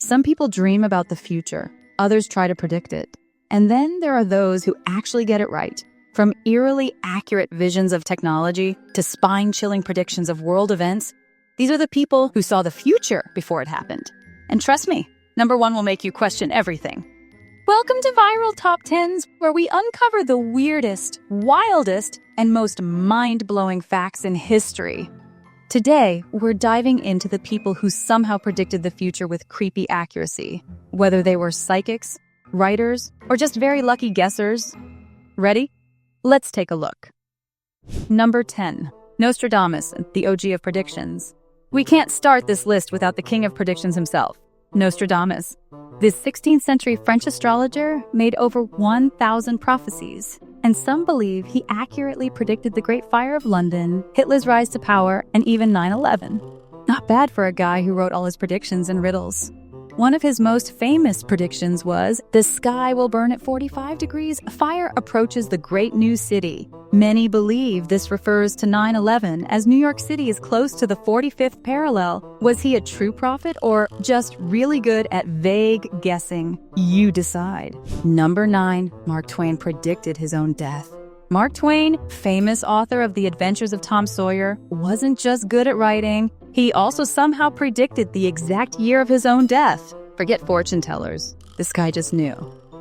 Some people dream about the future, others try to predict it. And then there are those who actually get it right. From eerily accurate visions of technology to spine-chilling predictions of world events, these are the people who saw the future before it happened. And trust me, number one will make you question everything. Welcome to Viral Top 10s, where we uncover the weirdest, wildest, and most mind-blowing facts in history. Today, we're diving into the people who somehow predicted the future with creepy accuracy, whether they were psychics, writers, or just very lucky guessers. Ready? Let's take a look. Number 10. Nostradamus, the OG of predictions. We can't start this list without the king of predictions himself, Nostradamus. This 16th century French astrologer made over 1,000 prophecies, and some believe he accurately predicted the Great Fire of London, Hitler's rise to power, and even 9/11. Not bad for a guy who wrote all his predictions in riddles. One of his most famous predictions was, the sky will burn at 45 degrees, fire approaches the great new city. Many believe this refers to 9/11, as New York City is close to the 45th parallel. Was he a true prophet or just really good at vague guessing? You decide. Number 9, Mark Twain predicted his own death. Mark Twain, famous author of The Adventures of Tom Sawyer, wasn't just good at writing, he also somehow predicted the exact year of his own death. Forget fortune tellers. This guy just knew.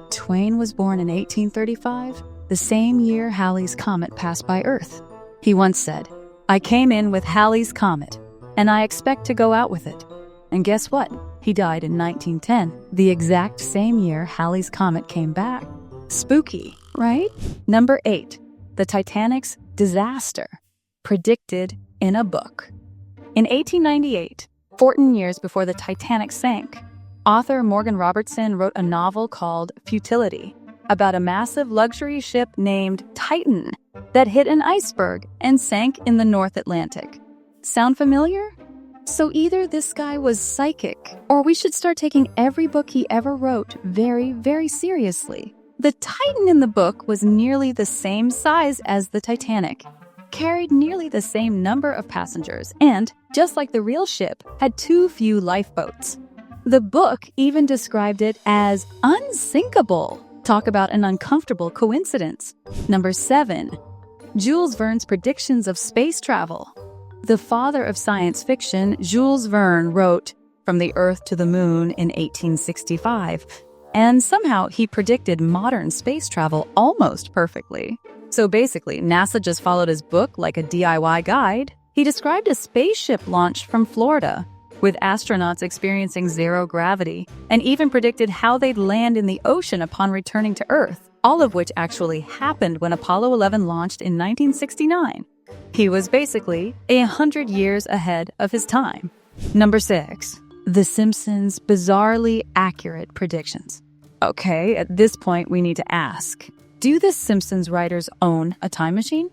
Twain was born in 1835, the same year Halley's Comet passed by Earth. He once said, "I came in with Halley's Comet, and I expect to go out with it." And guess what? He died in 1910, the exact same year Halley's Comet came back. Spooky, right? Number 8. The Titanic's disaster, predicted in a book. In 1898, 14 years before the Titanic sank, author Morgan Robertson wrote a novel called Futility about a massive luxury ship named Titan that hit an iceberg and sank in the North Atlantic. Sound familiar? So either this guy was psychic, or we should start taking every book he ever wrote very, very seriously. The Titan in the book was nearly the same size as the Titanic, carried nearly the same number of passengers, and, just like the real ship, had too few lifeboats. The book even described it as unsinkable. Talk about an uncomfortable coincidence. Number 7. Jules Verne's predictions of space travel. The father of science fiction, Jules Verne, wrote From the Earth to the Moon in 1865, and somehow he predicted modern space travel almost perfectly. So basically, NASA just followed his book like a DIY guide. He described a spaceship launch from Florida, with astronauts experiencing zero gravity, and even predicted how they'd land in the ocean upon returning to Earth, all of which actually happened when Apollo 11 launched in 1969. He was basically 100 years ahead of his time. Number 6. The Simpsons' bizarrely accurate predictions. Okay, at this point we need to ask, do the Simpsons writers own a time machine?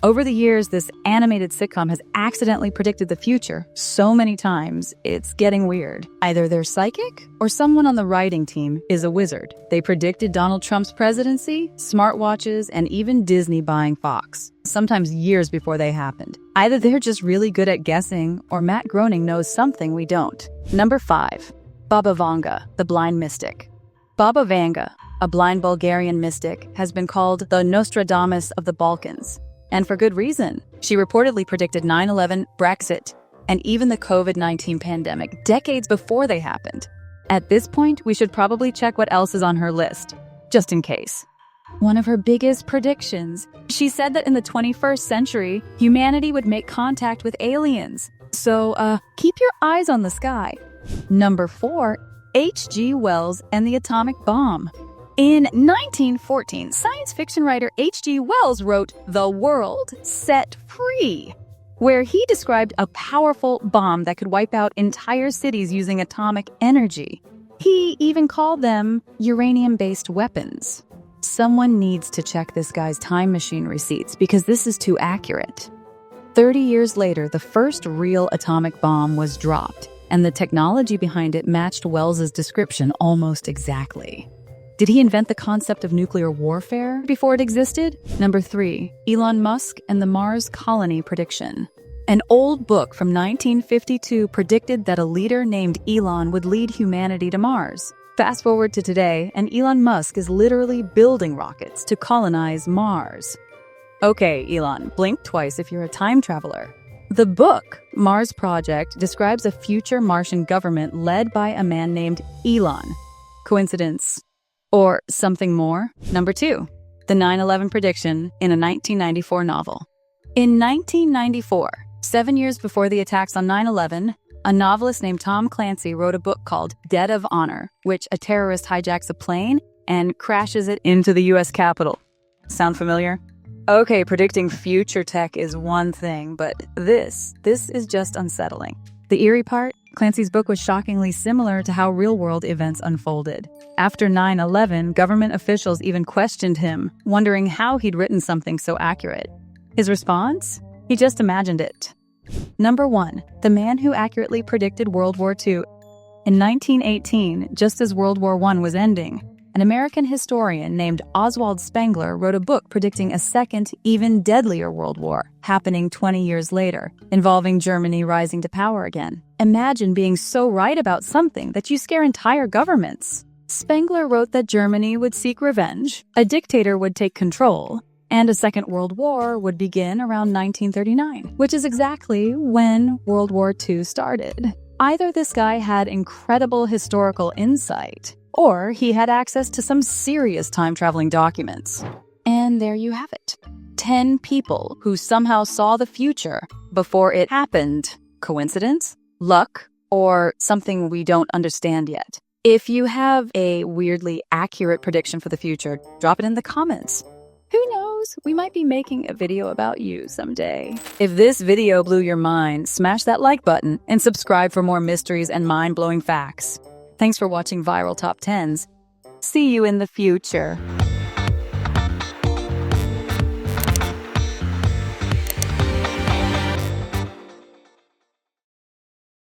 Over the years, this animated sitcom has accidentally predicted the future so many times, it's getting weird. Either they're psychic, or someone on the writing team is a wizard. They predicted Donald Trump's presidency, smartwatches, and even Disney buying Fox, sometimes years before they happened. Either they're just really good at guessing, or Matt Groening knows something we don't. Number 5. Baba Vanga, the blind mystic. Baba Vanga, a blind Bulgarian mystic, has been called the Nostradamus of the Balkans. And for good reason. She reportedly predicted 9/11, Brexit, and even the COVID-19 pandemic decades before they happened. At this point, we should probably check what else is on her list, just in case. One of her biggest predictions, she said that in the 21st century, humanity would make contact with aliens. So, keep your eyes on the sky. Number 4, H.G. Wells and the atomic bomb. In 1914, science fiction writer H.G. Wells wrote The World Set Free, where he described a powerful bomb that could wipe out entire cities using atomic energy. He even called them uranium-based weapons. Someone needs to check this guy's time machine receipts because this is too accurate. 30 years later, the first real atomic bomb was dropped, and the technology behind it matched Wells's description almost exactly. Did he invent the concept of nuclear warfare before it existed? Number 3, Elon Musk and the Mars colony prediction. An old book from 1952 predicted that a leader named Elon would lead humanity to Mars. Fast forward to today, and Elon Musk is literally building rockets to colonize Mars. Okay, Elon, blink twice if you're a time traveler. The book, Mars Project, describes a future Martian government led by a man named Elon. Coincidence? Or something more? Number 2, the 9/11 prediction in a 1994 novel. In 1994, 7 years before the attacks on 9/11, a novelist named Tom Clancy wrote a book called Debt of Honor, which a terrorist hijacks a plane and crashes it into the U.S. Capitol. Sound familiar? Okay, predicting future tech is one thing, but this is just unsettling. The eerie part? Clancy's book was shockingly similar to how real-world events unfolded. After 9/11, government officials even questioned him, wondering how he'd written something so accurate. His response? He just imagined it. Number 1, the man who accurately predicted World War II. In 1918, just as World War I was ending, an American historian named Oswald Spangler wrote a book predicting a second, even deadlier World War, happening 20 years later, involving Germany rising to power again. Imagine being so right about something that you scare entire governments. Spangler wrote that Germany would seek revenge, a dictator would take control, and a Second World War would begin around 1939, which is exactly when World War II started. Either this guy had incredible historical insight, or he had access to some serious time-traveling documents. And there you have it. 10 people who somehow saw the future before it happened. Coincidence? Luck? Or something we don't understand yet? If you have a weirdly accurate prediction for the future, drop it in the comments. Who knows? We might be making a video about you someday. If this video blew your mind, smash that like button and subscribe for more mysteries and mind-blowing facts. Thanks for watching Viral Top 10s. See you in the future.